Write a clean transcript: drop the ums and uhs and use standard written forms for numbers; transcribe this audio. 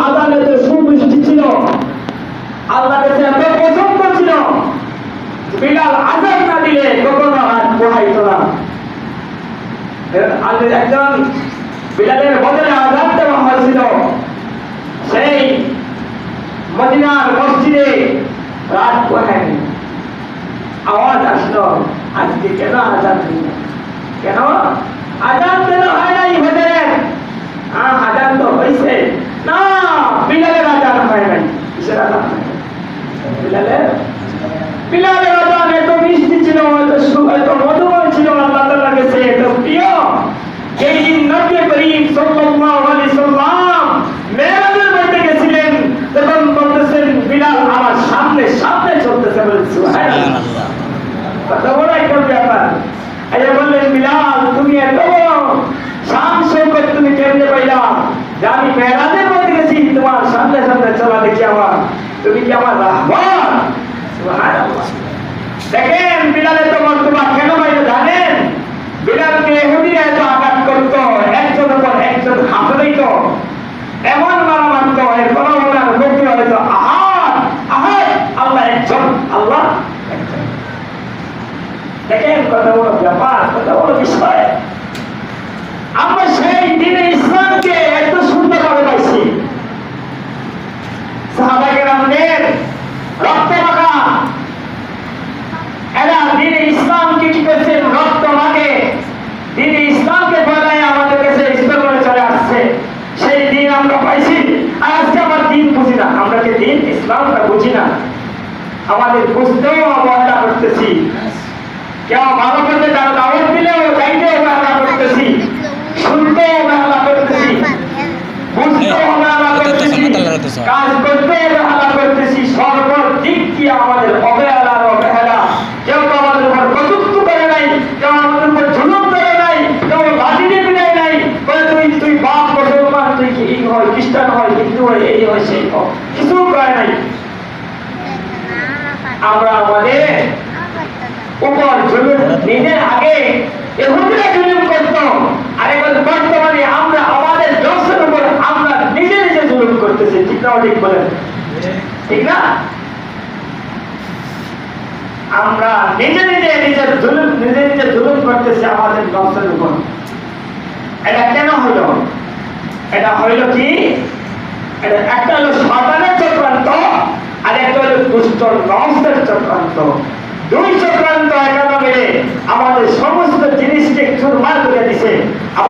আদালতে সুবৃষ্টি ছিল, আল্লাহ কাছে এত পছন্দ ছিল, বিলাল আজান না দিলে কখনো হাত বহাইতো না। একজন বিলালের বদলে আজান দেওয়া হয়েছিল, সেই মদিনার মসজিদে রাত বহায়নি। আওয়াজ আসলো, আজকে কেন আজান দিল, কেন আজান কেন হয় নাই? হজরের আজান তো হয়েছে না, বিলালের আজান হয় নাই। কিসের আজান হয়? বিলালের আজান এত মিষ্টি ছিল, এত মধুময় ছিল, আল্লাহ তাআলার কাছে এত প্রিয়। এই দিন নবী করিম সাল্লাল্লাহু আলাইহি সাল্লাম মেরাজের মধ্যে গেছিলেন, তখন বলতেছেন বিলাল আমার সামনে সামনে চলতেছে, বলেন সুবহানাল্লাহ। কত বড় একটা ব্যাপার। আল্লাহ বললেন, বিলাল তুমি এত শান শৌকত তুমি কেমনে পাইলা যে আমি মেরাজের মধ্যে গেছি, তোমার সামনে সামনে চলা দেখি আমার, তুমি কি আমার রাহবার? সুবহানাল্লাহ। দেখেন বিলালের তো মর্তবা কেন পাইলো জানেন? বিলালকে ইহুদিরা এত আঘাত করত, একজনের পর একজন হাঁটে দিত, এমন মারা মারত, এরপর ওনার মুখে হয়তো আহাদ আহাদ, আল্লাহ একজন, আল্লাহ একজন। দেখেন কত বড় ব্যাপার, কত বড় বিষয়। আমরা সেই দিনে ইসলামকে এত সুন্দরভাবে পাইছি। সাহাবায়ে কেরামদের রক্ত মাখা, এরা দিনে ইসলামকে কি করছেন? রক্ত মাখে দিনে ইসলামকে বলায় আমাদের কাছে ইসলাম করে চলে আসছে। সেই দিন আমরা পাইছি, আর আজকে আমার দিন বুঝি না। আমরা যে দিন ইসলামটা বুঝি না, আমাদের বুঝতেও অবহেলা করতেছি। কেউ ভালো করতে তারা দাওয়াত দিলেও যাইতেও অবহেলা করতেছি, শুনতেও অবহেলা করতেছি, বুঝতেও অবহেলা করতেছি, কাজ করতেও অবহেলা করতেছি। সর্বদিক দিয়ে আমাদের অবহেলার অবহেলা। কেউ তো আমাদের উপর কটূক্তি করে নাই, কেউ আমাদের উপর জুলুম করে নাই, কেউ লাঠি দিয়ে বিদায় নাই, বলে তুই বাপ মুসলমান, তুই কি হয় খ্রিস্টান হয় হিন্দু হয় এই হয় সেই হয়, কিছু করে নাই। আমরা আমাদের উপর জুলুম নিজের আগে ইহুদিরা জুলুম করত, আর এখন বর্তমানে আমরা আমাদের নফসের উপর আমরা নিজে নিজে জুলুম করতেছি। ঠিক না? ঠিক বলেন, ঠিক না? আমরা নিজে নিজে নিজের জুলুম করতেছি আমাদের নফসের উপর। এটা কেন হইল? এটা হইল কি? এটা একটা হলো শয়তানের চক্রান্ত, আর একটা হলো দুষ্ট নফসের চক্রান্ত। দুই চক্রান্ত একান্ন মিলে আমাদের সমস্ত জিনিসকে চুরমার করে দিছে।